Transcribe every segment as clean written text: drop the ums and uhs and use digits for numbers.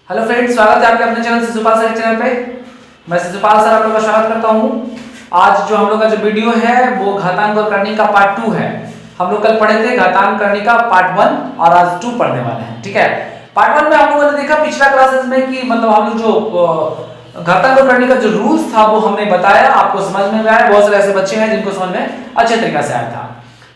Hello friends, स्वागत है आपके अपने चैनल शिशुपाल सर चैनल पे। मैं शिशुपाल सर आप लोगों का स्वागत करता हूँ। आज जो हम लोग का जो वीडियो है वो घातांक और करनी का पार्ट 2 है। हम लोग कल पढ़े थे घातांक करनी का पार्ट 1 और आज 2 पढ़ने वाले हैं। ठीक है, पार्ट 1 में हम लोगों ने देखा पिछला क्लासेस में कि मतलब हम लोग जो घातांक और करनी का जो रूल्स था वो हमने बताया, आपको समझ में आया। बहुत सारे ऐसे बच्चे हैं जिनको समझ में अच्छे तरीके से आया था।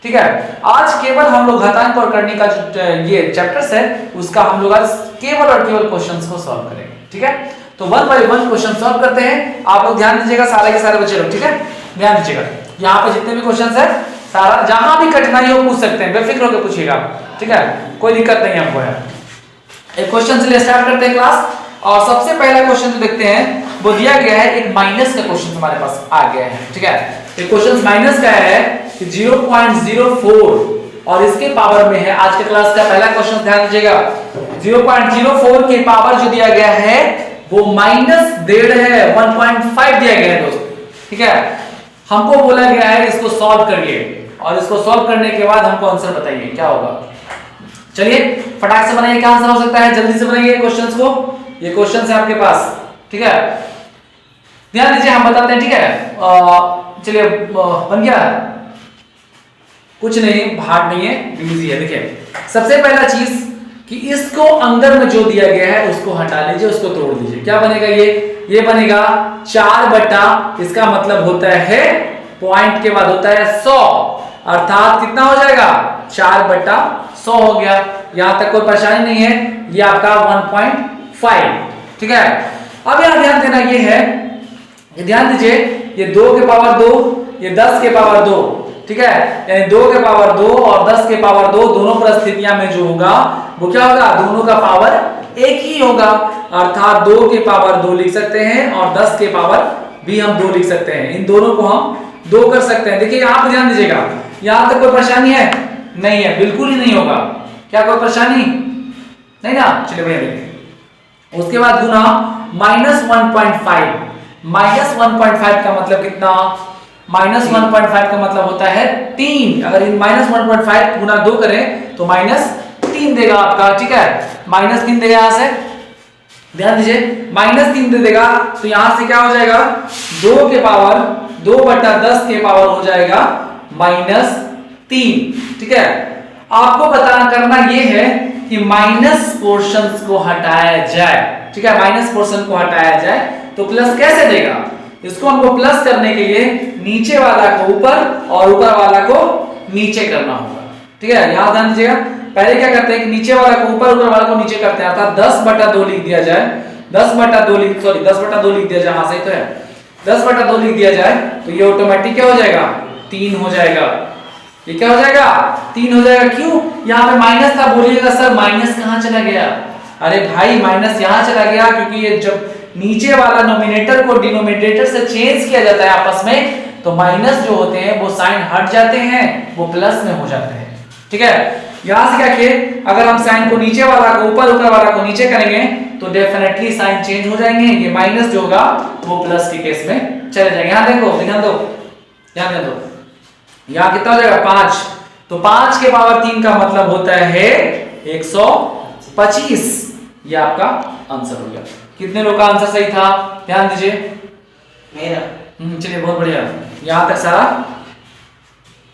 ठीक है, आज केवल हम लोग घातांक और करनी का जो ये चैप्टर्स है उसका हम लोग आज केवल और केवल क्वेश्चंस को सॉल्व करेंगे। ठीक है, तो 1 बाय 1 क्वेश्चन सॉल्व करते हैं। आप लोग ध्यान दीजिएगा, सारे के सारे बच्चे लोग। ठीक है, ध्यान दीजिएगा, यहाँ पे जितने भी क्वेश्चंस है सारा जहां भी कठिनाई हो पूछ सकते हैं, बेफिक्र होकर पूछिएगा। ठीक है, कोई दिक्कत नहीं हमको है। एक क्वेश्चन से स्टार्ट करते हैं क्लास। और सबसे पहला क्वेश्चन जो देखते हैं वो दिया गया है, एक माइनस का क्वेश्चन हमारे पास आ गया है। ठीक है, ये क्वेश्चन माइनस का है कि 0.04 और इसके पावर में है। आज के क्लास का पहला क्वेश्चन ध्यान दीजिएगा, 0.04 के पावर जो दिया गया है वो -1.5 है, 1.5 दिया गया है दोस्त। ठीक है, हमको बोला गया है इसको सॉल्व करिए और इसको सॉल्व करने के बाद हमको आंसर बताइए क्या होगा। चलिए फटाक से बनाइए, क्या आंसर हो सकता है, जल्दी से बनाइए क्वेश्चंस को। ये क्वेश्चंस है आपके पास। ठीक है, ध्यान दीजिए, हम बताते हैं। ठीक है, चलिए बन गया, कुछ नहीं, हार्ड नहीं है, इजी है। देखिए सबसे पहला चीज कि इसको अंदर में जो दिया गया है उसको हटा लीजिए, उसको तोड़ दीजिए। क्या बनेगा ये बनेगा 4 बटा, इसका मतलब होता है पॉइंट के बाद होता है 100, अर्थात कितना हो जाएगा 4 बटा 100 हो गया। यहां तक कोई परेशानी नहीं है, ये आपका 1.5। ठीक है, अब यहां ध्यान देना ये है, ये ध्यान दीजिए, ये 2 के पावर 2, ये 10 के पावर 2। ठीक है, यानी 2 के पावर 2 और 10 के पावर 2 दोनों परिस्थितियां में जो होगा वो क्या होगा, दोनों का पावर एक ही होगा, अर्थात 2 के पावर 2 लिख सकते हैं और 10 के पावर भी हम 2 लिख सकते हैं। इन दोनों को हम 2 कर सकते हैं। देखिए यहां पर ध्यान दीजिएगा, यहां तक कोई परेशानी है नहीं है, बिल्कुल ही नहीं होगा। क्या कोई परेशानी नहीं ना। चलिए भैया देखिए, उसके बाद गुना -1.5, -1.5 का मतलब कितना, -1.5 का मतलब होता है 3। अगर इन -1.5 गुना 2 करें तो -3 देगा आपका। ठीक है, -3 देगा, यहां से ध्यान दीजिए, -3 दे देगा तो यहां से क्या हो जाएगा, 2 के पावर 2 बटा 10 के पावर हो जाएगा -3। ठीक है, आपको बताना करना ये है कि माइनस पोर्शंस को हटाया जाए। ठीक है, माइनस पोर्शन को हटाया जाए तो प्लस कैसे देगा, इसको हमको प्लस करने के लिए नीचे वाला को ऊपर और ऊपर वाला को नीचे करना होगा। ठीक है, यहां ध्यान दीजिएगा, पहले क्या करते हैं कि नीचे वाला को ऊपर, ऊपर वाला को नीचे करते हैं, अर्थात 10 बटा 2 लिख दिया जाए, 10 बटा 2 लिख दिया जाए, हां सही तो है, 10 बटा 2 लिख दिया जाए तो ये ऑटोमेटिक क्या हो जाएगा, 3 हो जाएगा। ये क्या हो जाएगा, 3 हो जाएगा। क्यों, यहाँ पे माइनस था, बोलिएगा सर माइनस कहां चला गया। अरे भाई माइनस यहां चला गया क्योंकि ये जब नीचे वाला नोमिनेटर को डिनोमिनेटर से चेंज किया जाता है आपस में, तो माइनस जो होते हैं वो साइन हट जाते हैं, वो प्लस में हो जाते हैं। ठीक है, यहां से क्या किए, अगर हम साइन को नीचे वाला को ऊपर, ऊपर वाला को नीचे करेंगे तो डेफिनेटली साइन चेंज हो जाएंगे, ये माइनस जो होगा वो प्लस के केस में चले जाएंगे। यहां देखो, ध्यान दो, ध्यान दो, यहां कितना हो जाएगा 5, तो 5 के पावर 3 का मतलब होता है 125। ये आपका आंसर हो गया। कितने लोग का आंसर सही था, ध्यान दीजिए, मेरा। चलिए बहुत बढ़िया, यहां तक सारा।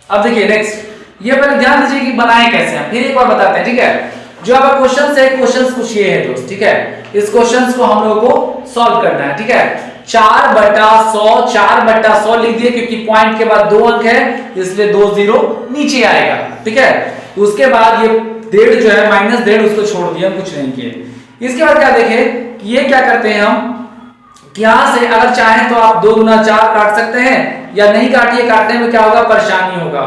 अब देखिए नेक्स्ट, ये पहले ध्यान दीजिए कि बनाए कैसे हैं, फिर एक बार बताते हैं। ठीक है, जो आपका क्वेश्चन है, क्वेश्चन कुछ ये है दोस्त। ठीक है, इस क्वेश्चन को हम लोगों को सॉल्व करना है। ठीक है, 4 बटा 100 लिख दिए क्योंकि पॉइंट के बाद 2 अंक है इसलिए 2 0 नीचे आएगा। ठीक है, उसके बाद ये 1.5 जो है -1.5 उसको छोड़ दिया, कुछ नहीं किए। इसके बाद क्या देखें, ये क्या करते हैं हम, यहां से अगर चाहें तो आप 2 गुना 4 काट सकते हैं, या नहीं काटिए, काटने में क्या होगा, परेशानी होगा।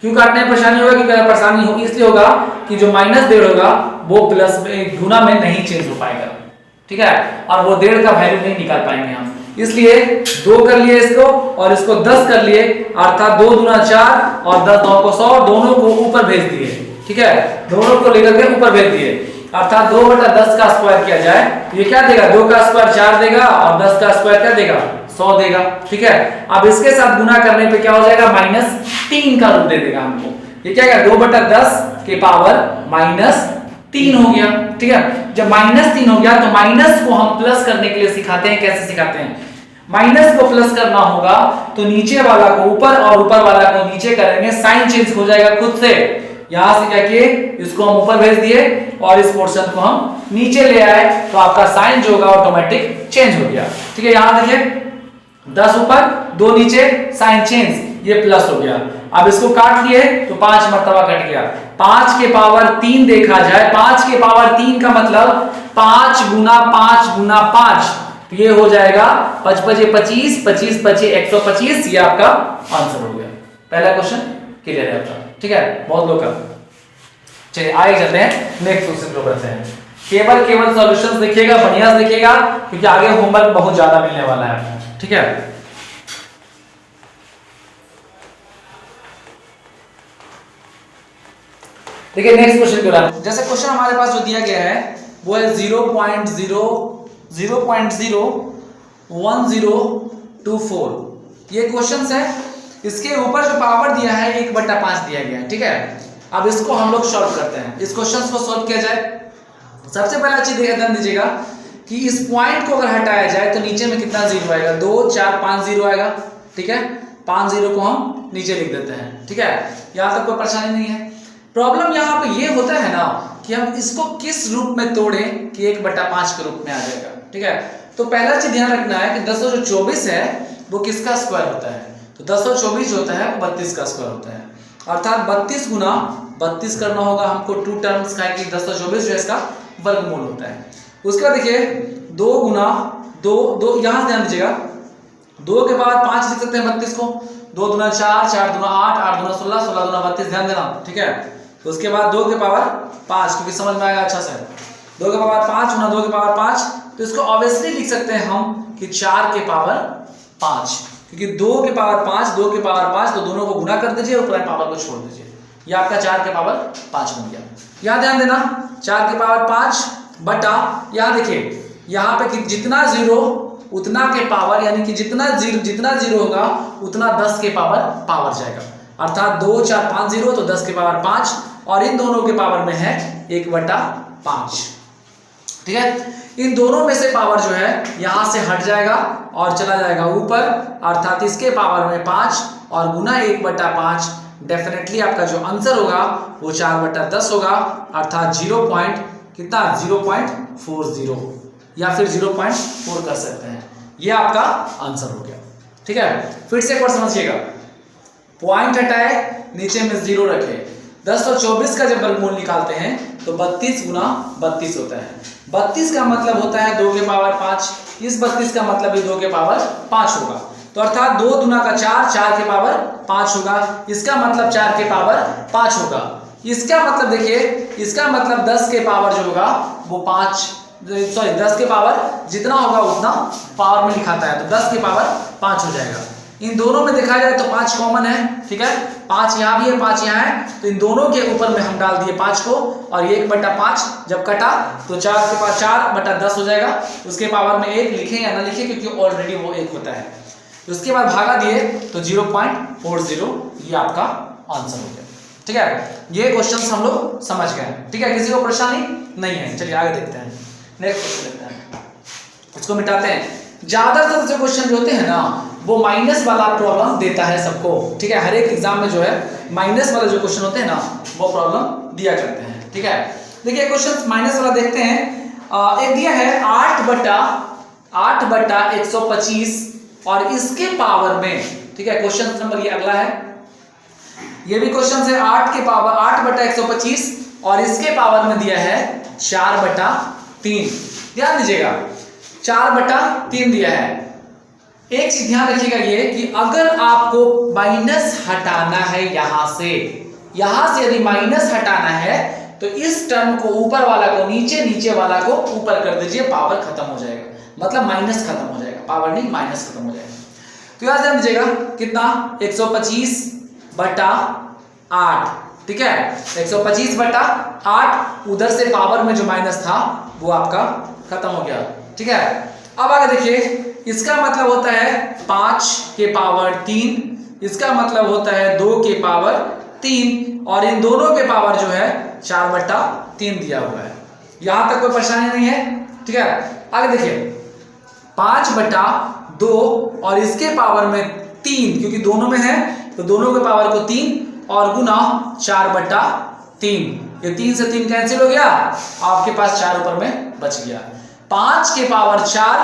क्यों काटने में परेशानी होगा, क्योंकि परेशानी होगी इसलिए होगा कि जो -1.5 होगा वो प्लस में गुना में नहीं चेंज हो पाएगा। ठीक है, और वो 1.5 का वैल्यू नहीं निकाल पाएंगे हम, इसलिए 2 कर लिए इसको और इसको 10 कर लिए, अर्थात 2 गुना 4 और 10 9 को 100, दोनों को ऊपर भेज दिए। ठीक है, दोनों को लेकर के ऊपर भेज दिए, अर्थात 2 बटा 10 का स्क्वायर किया जाए, ये क्या देगा, 2 का स्क्वायर 4 देगा और 10 का स्क्वायर क्या देगा, 100 देगा। ठीक है, अब इसके साथ गुना करने पे क्या हो जाएगा, -3 का रूप दे देगा हमको। ये क्या है, 2 बटा 10 के पावर 3 हो गया, ठीक है। जब -3 हो गया तो माइनस को हम प्लस करने के लिए सिखाते हैं। कैसे सिखाते हैं? माइनस को प्लस करना होगा तो नीचे वाला को ऊपर और ऊपर वाला को नीचे करेंगे, साइन चेंज हो जाएगा खुद से। यहां से क्या किए, इसको हम ऊपर भेज दिए और इस पोर्शन को हम नीचे ले आए, तो आपका साइन जो होगा ऑटोमेटिक चेंज हो गया, ठीक है। यहां देखिए 10 ऊपर 2 नीचे, साइन चेंज, ये प्लस हो गया। अब इसको काट लिए तो 5 मर्तबा कट गया। 5 के पावर 3 देखा जाए, 5 के पावर 3 का मतलब 5 गुना 5 गुना 5, तो ये हो जाएगा 5 5 25, 25 25 125, ये आपका आंसर हो गया। पहला क्वेश्चन क्लियर है आपका, ठीक है। बहुत लोग का, चलिए आगे चलते हैं, नेक्स्ट क्वेश्चन को बढ़ते हैं। केवल सॉल्यूशंस देखिएगा, बढ़िया से देखिएगा, क्योंकि आगे होमवर्क बहुत ज्यादा मिलने वाला है आपको, ठीक है। देखिए नेक्स्ट क्वेश्चन क्यों रहा, जैसे क्वेश्चन हमारे पास जो दिया गया है वो है 0.1024, ये क्वेश्चन है। इसके ऊपर जो पावर दिया है 1/5 दिया गया है, ठीक है। अब इसको हम लोग सॉल्व करते हैं। इस क्वेश्चन को सॉल्व किया जाए, सबसे पहला चीज ध्यान दीजिएगा कि इस पॉइंट को अगर हटाया जाए तो नीचे में कितना जीरो आएगा, 2 4 5 जीरो आएगा, ठीक है। 5 जीरो को हम नीचे लिख देते हैं, ठीक है। यहां तक कोई परेशानी नहीं है। प्रॉब्लम यहाँ पे ये होता है ना कि हम इसको किस रूप में तोड़ें कि 1/5 के रूप में आ जाएगा, ठीक है। तो पहला चीज ध्यान रखना है कि 1024 है वो किसका स्क्वायर होता है, तो 1024 होता है वो 32 का स्क्वायर होता है, अर्थात 32 गुना 32 करना होगा हमको 2 टर्म्स का, कि 1024 जो है इसका वर्गमूल होता है। उसके बाद देखिए 2 गुना 2 यहां से ध्यान दीजिएगा, 2 के बाद 5 लिख सकते हैं 32 को, 2 दूना 4, 4 दूना 8, 8 दूना 16, 16 दूना 32, ध्यान देना, ठीक है। तो उसके बाद 2 के पावर 5, क्योंकि समझ में आएगा अच्छा से, 2 के पावर 5 गुना 2 के पावर 5, तो इसको ऑब्वियसली लिख सकते हैं हम कि 4 के पावर 5, क्योंकि 2 के पावर 5, 2 के पावर 5, तो दोनों को गुना कर दीजिए और पूरा पावर को छोड़ दीजिए, ये आपका 4 के पावर 5 बन गया। यहां ध्यान देना 4 के पावर 5 बटा, यहां देखिए यहां पे जितना जीरो उतना के पावर, यानी कि जितना जीरो होगा उतना 10 के पावर जाएगा, अर्थात 2 4 5 जीरो, तो 10 के पावर 5, और इन दोनों के पावर में है 1/5, ठीक है। इन दोनों में से पावर जो है यहां से हट जाएगा और चला जाएगा ऊपर, अर्थात इसके पावर में 5 और गुना 1/5, डेफिनेटली आपका जो आंसर होगा वो 4/10 होगा, अर्थात 0.40 या फिर 0.4 कर सकते हैं, ये आपका आंसर हो गया, ठीक है। फिर से एक बार समझिएगा, पॉइंट हटाए, नीचे में 0 रखे, 1024 का जब वर्गमूल निकालते हैं तो 32 गुना 32 होता है। 32 का मतलब होता है 2 के पावर 5, इस 32 का मतलब भी 2 के पावर 5 होगा, तो अर्थात 2 दूना का 4, 4 के पावर 5 होगा, इसका मतलब 4 के पावर 5 होगा। इसका मतलब देखिए, इसका मतलब 10 के पावर जो होगा वो 10 के पावर जितना होगा उतना पावर में लिखाता है, तो 10 के पावर 5 हो जाएगा। इन दोनों में देखा जाए तो 5 कॉमन है, ठीक है, 5 यहाँ भी है 5 यहाँ है, तो इन दोनों के ऊपर में हम डाल दिए 5 को, और 1/5 जब कटा तो 4 के पावर 4/10 हो जाएगा। उसके पावर में 1 लिखें या ना लिखें, क्योंकि ऑलरेडी वो 1 होता है। उसके बाद भागा दिए तो 0.40, ये आपका आंसर हो गया, ठीक है। ये क्वेश्चन हम लोग समझ गए, ठीक है, किसी को परेशानी नहीं है। चलिए आगे देखते हैं, नेक्स्ट क्वेश्चन देखते हैं, इसको मिटाते हैं। ज्यादातर जो क्वेश्चन होते हैं ना वो माइनस वाला प्रॉब्लम देता है सबको, ठीक है। हर एक एग्जाम में जो है माइनस वाले जो क्वेश्चन होते हैं ना वो प्रॉब्लम दिया करते हैं, ठीक है। देखिए क्वेश्चन माइनस वाला देखते हैं। एक दिया है 8/125 और इसके पावर में, ठीक है, क्वेश्चन नंबर ये अगला है, ये भी क्वेश्चन है 8/125 और इसके पावर में दिया है 4/3। ध्यान दीजिएगा 4/3 दिया है। एक चीज ध्यान रखिएगा ये कि अगर आपको माइनस हटाना है यहां से यदि माइनस हटाना है तो इस टर्म को ऊपर वाला को नीचे, नीचे वाला को ऊपर कर दीजिए, पावर खत्म हो जाएगा, मतलब माइनस खत्म हो जाएगा, पावर नहीं माइनस खत्म हो जाएगा। तो याद ध्यान दीजिएगा कितना 125/8, ठीक है, 125/8, उधर से पावर में जो माइनस था वो आपका खत्म हो गया, ठीक है। अब आगे देखिए, इसका मतलब होता है 5 के पावर 3, इसका मतलब होता है 2 के पावर 3 और इन दोनों के पावर जो है 4/3 दिया हुआ है। यहां तक कोई परेशानी नहीं है, ठीक है। आगे देखिए 5/2 और इसके पावर में 3, क्योंकि दोनों में है तो दोनों के पावर को 3 और गुना 4/3। ये 3 से 3 कैंसिल हो गया, आपके पास 4 ऊपर में बच गया। 5 के पावर 4,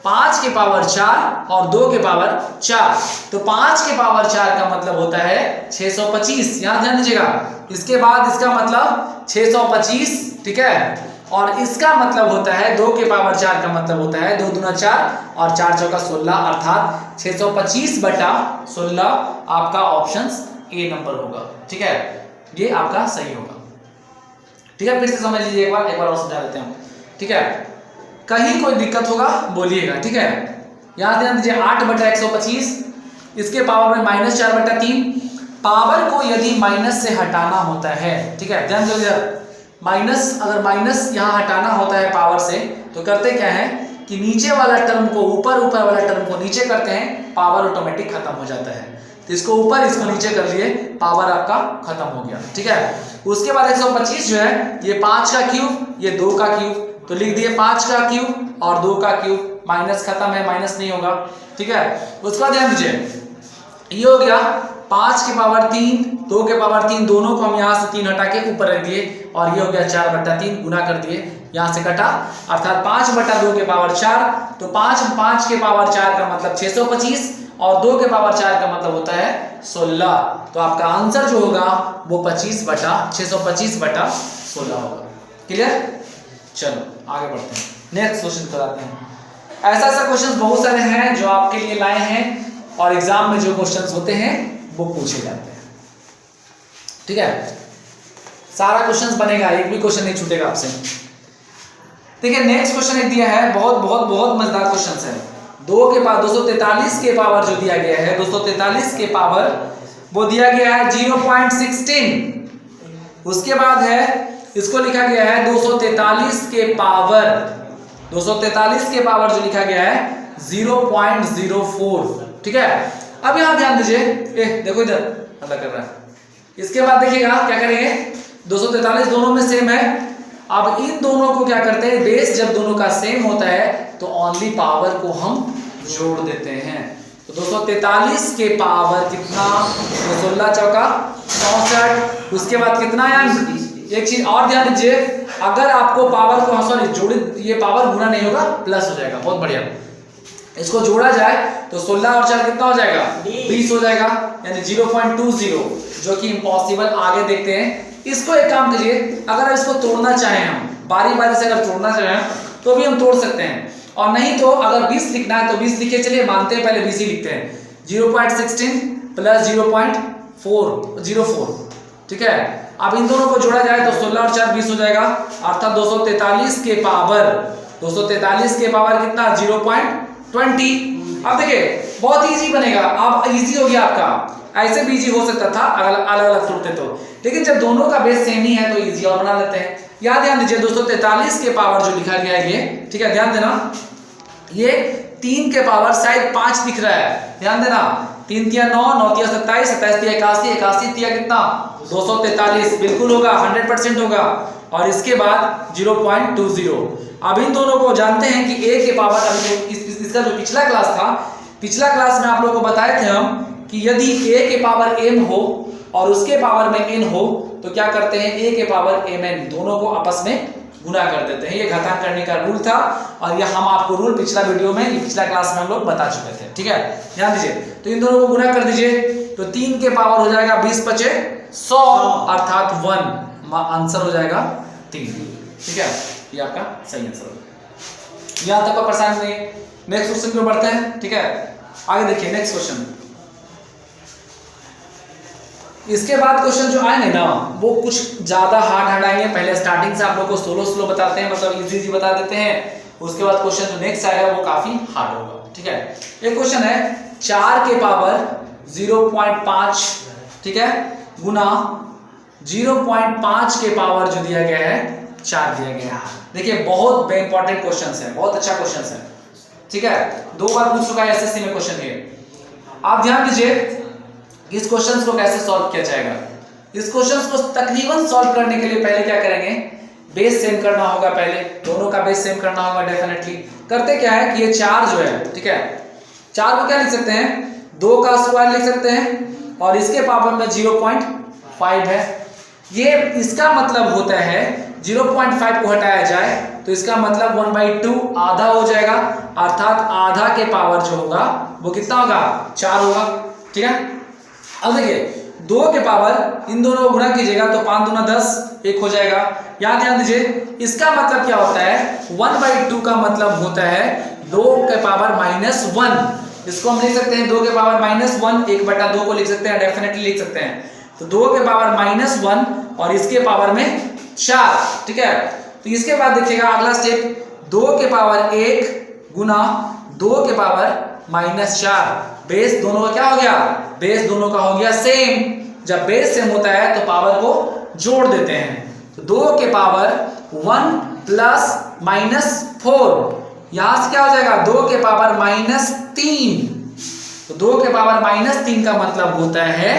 5 के पावर 4 और 2 के पावर 4, तो 5 के पावर 4 का मतलब होता है 625। यहां ध्यान दीजिएगा, इसके बाद इसका मतलब 625, ठीक है। और इसका मतलब होता है 2 के पावर 4 का मतलब होता है 2 दूना 4 और 4 चौका 16, अर्थात 625/16 आपका ऑप्शन ए नंबर होगा, ठीक है। ये आपका सही होगा, ठीक है। फिर से समझ लीजिए, एक बार और समझा देते हैं, ठीक है। कहीं कोई दिक्कत होगा बोलिएगा, ठीक है। यहां ध्यान दीजिए 8/125, इसके पावर में -4/3। पावर को यदि माइनस से हटाना होता है, ठीक है, ध्यान दीजिए माइनस, अगर माइनस यहां हटाना होता है पावर से, तो करते क्या है कि नीचे वाला टर्म को ऊपर, ऊपर वाला टर्म को नीचे करते हैं, पावर ऑटोमेटिक खत्म हो जाता है। तो इसको ऊपर, इसको नीचे कर लिए, पावर आपका खत्म हो गया, ठीक है। उसके बाद 125 जो है ये 5 का क्यूब, ये 2 का क्यूब, तो लिख दिए 5 का क्यूब और 2 का क्यूब, माइनस खत्म है, माइनस नहीं होगा, ठीक है। उसके बाद ध्यान दीजिए ये हो गया 5 के पावर 3, 2 के पावर 3, दोनों को हम यहाँ से 3 हटा के ऊपर रख दिए और ये हो गया 4/3, गुना कर दिए, यहाँ से कटा, अर्थात 5/2 के पावर 4, तो 5 के पावर 4 का मतलब 625 और 2 के पावर 4 का मतलब होता है 16। तो आपका आंसर जो होगा वो 625/16 होगा। क्लियर? चलो आगे बढ़ते हैं, नेक्स्ट क्वेश्चन कराते हैं। ऐसा क्वेश्चन बहुत सारे हैं जो आपके लिए लाए हैं और एग्जाम में जो क्वेश्चंस होते हैं वो पूछे जाते हैं, ठीक है। सारा क्वेश्चंस बनेगा, एक भी क्वेश्चन नहीं छूटेगा आपसे। देखिए नेक्स्ट क्वेश्चन एक दिया है, बहुत बहुत बहुत मजेदार क्वेश्चन है। 243 के पावर जो दिया गया है, 243 के पावर वो दिया गया है 0.16। उसके बाद है इसको लिखा गया है 243 के पावर, 243 के पावर जो लिखा गया है 0.04, ठीक है। अब यहां ध्यान दीजिए, देखो इधर अलग कर रहा है। इसके बाद देखिएगा क्या करेंगे, 243 दोनों में सेम है। अब इन दोनों को क्या करते हैं, बेस जब दोनों का सेम होता है तो ओनली पावर को हम जोड़ देते हैं। तो 243 के पावर कितना, 16 चौका 64, उसके बाद कितना अंक। एक चीज और ध्यान दीजिए, अगर आपको पावर को सॉरी जोड़े, ये पावर गुना नहीं होगा, प्लस हो जाएगा, बहुत बढ़िया। इसको जोड़ा जाए तो 16 और 4 कितना हो जाएगा, 20 हो जाएगा, यानी 0.20, जो कि इम्पॉसिबल। आगे देखते हैं, इसको एक काम कीजिए, अगर इसको तोड़ना चाहें हम बारी बारी से अगर तोड़ना चाहें तो भी हम तोड़ सकते हैं, और नहीं तो अगर 20 लिखना है तो 20 लिखे, चलिए मानते हैं पहले 20 ही लिखते हैं। 0.16 प्लस 0.04, ठीक है। अब इन दोनों को जोड़ा जाए तो 16 और 4 20 हो जाएगा, अर्थात 243 के पावर, 243 के पावर कितना, 0.20। अब देखिए बहुत इजी बनेगा, अब इजी हो गया आपका। ऐसे भी इजी हो सकता था अगर अलग अलग तोड़ते तो, लेकिन जब दोनों का बेस सेम ही है तो इजी और बना लेते हैं। याद ध्यान दीजिए 243 के पावर जो लिखा गया है ये, ठीक है, ध्यान देना, ये 3 के पावर शायद 5 दिख रहा है, ध्यान देना। 3 तिया 9, 9 तिया 27, 27 तिया 81, 81 तिया कितना, 243, बिल्कुल होगा, 100% होगा। और इसके बाद 0.20। अब इन दोनों को जानते हैं कि a के पावर, अभी इसका जो पिछला क्लास था, पिछला क्लास में आप लोगों को बताए थे हम कि यदि a के पावर m हो और उसके पावर में n हो तो क्या करते हैं, a के पावर mn, दोनों को आपस में गुना कर देते हैं। ये घटान करने का रूल था और ये हम आपको रूल पिछला वीडियो में, पिछला क्लास में हम लोग बता चुके थे, ठीक है। ध्यान दीजिए, तो इन दोनों को गुना कर दीजिए, तो 3 के पावर हो जाएगा 20 × 100, अर्थात 1, आंसर हो जाएगा 3, ठीक है। ये आपका सही आंसर होगा। यहां तक परेशान नहीं। नेक्स्ट क्वेश्चन पे बढ़ते हैं, ठीक है। आगे देखिए नेक्स्ट क्वेश्चन। इसके बाद क्वेश्चन जो आएंगे ना वो कुछ ज्यादा हार्ड आएंगे। पहले स्टार्टिंग से आप लोग को स्लो बताते हैं, मतलब इजी बता देते हैं। उसके बाद क्वेश्चन जो नेक्स्ट आएगा वो काफी हार्ड होगा, ठीक है। एक क्वेश्चन है 4 के पावर 0.5, ठीक है, गुना 0.5 के पावर जो दिया गया है 4 दिया गया है। देखिए बहुत इंपॉर्टेंट क्वेश्चन है, बहुत अच्छा क्वेश्चन है, ठीक है। 2 बार पूछ चुका है एसएससी में क्वेश्चन ये। आप ध्यान दीजिए इस क्वेश्चन को कैसे सॉल्व किया जाएगा। इस क्वेश्चन को तकरीबन सॉल्व करने के लिए पहले क्या करेंगे, बेस सेम करना होगा, पहले दोनों का बेस सेम करना होगा डेफिनेटली। करते क्या है कि ये 4 जो है, ठीक है, 4 को क्या लिख सकते हैं, 2 का स्क्वायर लिख सकते हैं और इसके पावर में 0.5 है। ये इसका मतलब होता है 0.5 को हटाया जाए तो इसका मतलब 1/2 आधा हो जाएगा, अर्थात आधा के पावर जो होगा वो कितना होगा, 4 होगा। ठीक है, अब देखिए 2 के पावर इन दोनों को गुणा कीजिएगा तो 5 दूना 10, 1 हो जाएगा। यहाँ ध्यान दीजिए, इसका मतलब क्या होता है, 1/2 का मतलब होता है 2 के पावर -1। इसको हम लिख सकते हैं 2 के पावर -1, 1/2 को लिख सकते हैं, डेफिनेटली लिख सकते हैं। तो 2 के पावर -1 और इसके पावर में 4। ठीक है, तो इसके बाद देखिएगा अगला स्टेप, 2 के पावर 1 गुना 2 के पावर -4। बेस दोनों का क्या हो गया, बेस दोनों का हो गया सेम। जब बेस सेम होता है तो पावर को जोड़ देते हैं। तो 2 के पावर 1 प्लस -4, यहां से क्या हो जाएगा, 2 के पावर -3। तो 2 के पावर -3 का मतलब होता है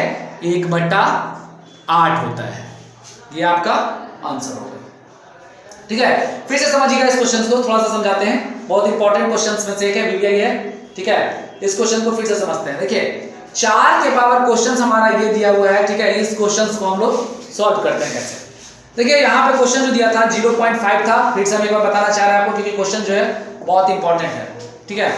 1/8 होता है। ये आपका आंसर होगा। ठीक है, फिर से समझिएगा इस क्वेश्चन को, थोड़ा सा समझाते हैं, बहुत इंपॉर्टेंट क्वेश्चंस में से एक है, वीवीआई है। ठीक है, इस क्वेश्चन को फिर से समझते हैं। देखिए 4 के पावर क्वेश्चन हमारा ये दिया हुआ है। ठीक है, इस क्वेश्चन को हम लोग सॉल्व करते हैं कैसे। देखिए यहाँ पे क्वेश्चन जो दिया था 0.5 था, फिर से हम एक बार बताना चाह रहे हैं आपको क्योंकि क्वेश्चन जो है बहुत इंपॉर्टेंट है। ठीक है,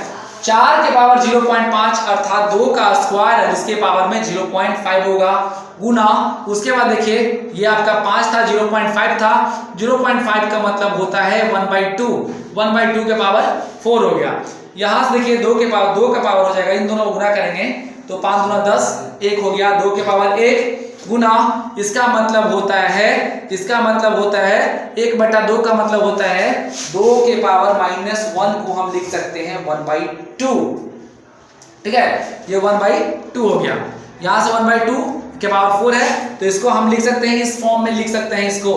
4 के पावर 0.5 अर्थात 2 का स्क्वायर और इसके पावर में 0.5 होगा, गुना उसके बाद देखिए ये आपका 5 था, 0.5 था, 0.5 का मतलब होता है 1/2, 1/2 के पावर 4 हो गया। यहां से देखिए 2 का पावर हो जाएगा, इन दोनों को गुना करेंगे तो 5 दूना 10, 1 हो गया, 2 के पावर 1 गुना इसका मतलब होता है 1/2 का मतलब होता है 2 के पावर -1 को हम लिख सकते हैं 1/2। ठीक है, ये 1/2 हो गया। यहां से 1/2 के पावर 4 है तो इसको हम लिख सकते हैं, इस फॉर्म में लिख सकते हैं इसको,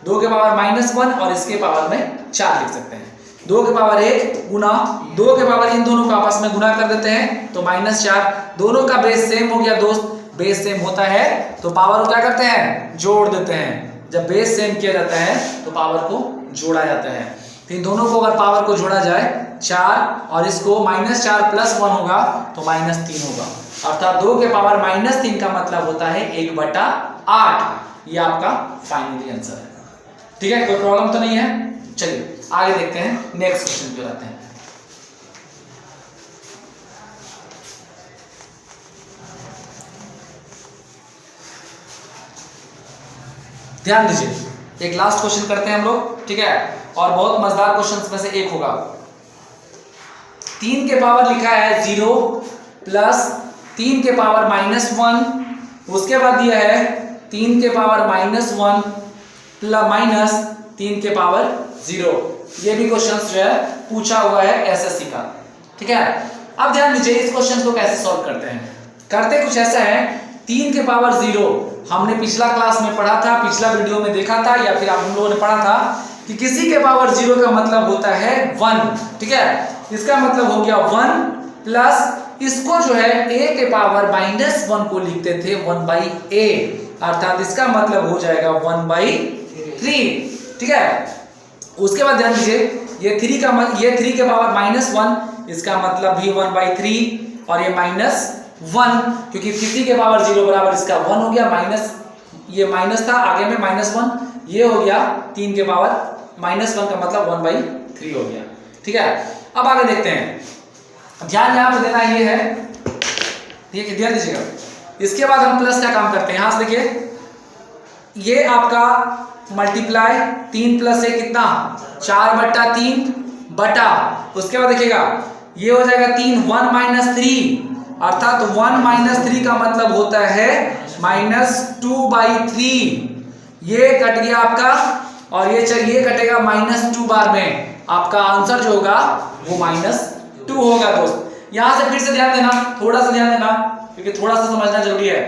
2 के पावर -1 और इसके पावर में 4 लिख सकते हैं। 2 के पावर 1 गुना 2 के पावर इन दोनों को आपस में गुना कर देते हैं तो -4, दोनों का बेस सेम हो गया दोस्त। बेस सेम होता है तो पावर को क्या करते हैं, जोड़ देते हैं। जब बेस सेम किया जाता है तो पावर को जोड़ा जाता है। तो इन दोनों को अगर पावर को जोड़ा जाए 4 और इसको -4 + 1 होगा तो -3 होगा, अर्थात 2 के पावर -3 का मतलब होता है 1/8। ये आपका फाइनली आंसर है। ठीक है, कोई प्रॉब्लम तो नहीं है। चलिए आगे देखते हैं, नेक्स्ट क्वेश्चन पे आते हैं। ध्यान दीजिए, एक लास्ट क्वेश्चन करते हैं हम लोग। ठीक है, और बहुत मजेदार क्वेश्चन में से एक होगा। 3 के पावर लिखा है 0 प्लस 3 के पावर -1, उसके बाद दिया है 3 के पावर -1 प्लस माइनस 3 के पावर 0। ये भी क्वेश्चन जो है पूछा हुआ है एसएससी का। ठीक है, अब ध्यान दीजिए इस क्वेश्चन को कैसे सॉल्व करते हैं। करते कुछ ऐसा है, 3 के पावर 0 हमने पिछला क्लास में पढ़ा था, पिछला वीडियो में देखा था, या फिर आप लोगों ने पढ़ा था कि किसी के पावर 0 का मतलब होता है 1। ठीक है, इसका मतलब हो गया 1 प्लस इसको जो है a के पावर -1 को लिखते थे 1/a, अर्थात इसका मतलब हो जाएगा 1/3। ठीक है, उसके बाद ध्यान दीजिए ये 3 के पावर -1, इसका मतलब भी 1/3 और ये -1 क्योंकि किसी के पावर 0 बराबर इसका 1 हो गया, माइनस ये माइनस था आगे में -1, ये हो गया 3 के पावर -1 का मतलब 1/3 हो गया। ठीक है, अब आगे देखते हैं। ध्यान यहाँ पे देना ये है, ठीक है, ध्यान दीजिएगा। इसके बाद हम प्लस का काम करते हैं। यहां से देखिए ये आपका मल्टीप्लाई 3 + 1 कितना 4/3 बटा, उसके बाद देखिएगा ये हो जाएगा 3 1 - 3, अर्थात 1 - 3 का मतलब होता है -2/3। ये कट गया आपका और ये कटेगा -2 बार में, आपका आंसर जो होगा वो -2 होगा दोस्त। यहां से फिर से ध्यान देना, थोड़ा सा ध्यान देना क्योंकि थोड़ा सा समझना जरूरी है।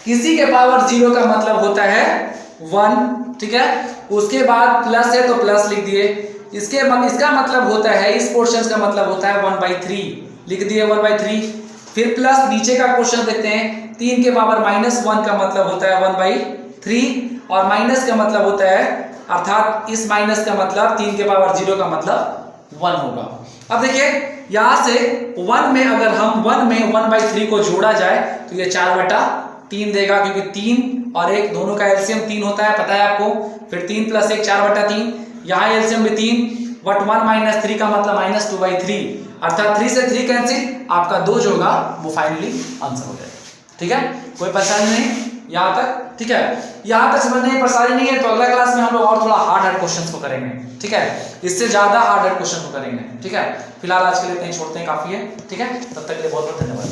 किसी के पावर 0 का मतलब होता है 1। ठीक है, उसके बाद प्लस है तो प्लस लिख दिए, इसका मतलब होता है, इस पोर्शन का मतलब होता है 1/3 लिख दिए 1/3। फिर प्लस नीचे का क्वेश्चन देखते हैं, 3 के पावर -1 का मतलब होता है 1/3 और माइनस का मतलब होता है, अर्थात इस माइनस का मतलब 3 के पावर 0 का मतलब 1 होगा। अब देखिए यहां से 1 में अगर हम 1 में 1/3 को जोड़ा जाए तो ये 4/3 देगा, क्योंकि 3 और 1 दोनों का एलसीएम 3 होता है, पता है आपको। फिर 3 + 1 4/3, यहाँ एलसीएम भी 3, बट 1 - 3 का मतलब -2/3, अर्थात 3 से 3 कैंसिल, आपका 2 जो होगा वो फाइनली आंसर हो जाएगा। ठीक है, कोई परेशानी नहीं यहाँ तक। ठीक है, यहाँ तक समझने में परेशानी नहीं है तो अगला क्लास में हम लोग और थोड़ा हार्ड क्वेश्चंस को करेंगे। ठीक है, इससे ज्यादा हार्ड क्वेश्चन को करेंगे। ठीक है, फिलहाल आज के लिए इतना ही छोड़ते हैं, काफी है। ठीक है, तब तक के लिए बहुत बहुत धन्यवाद।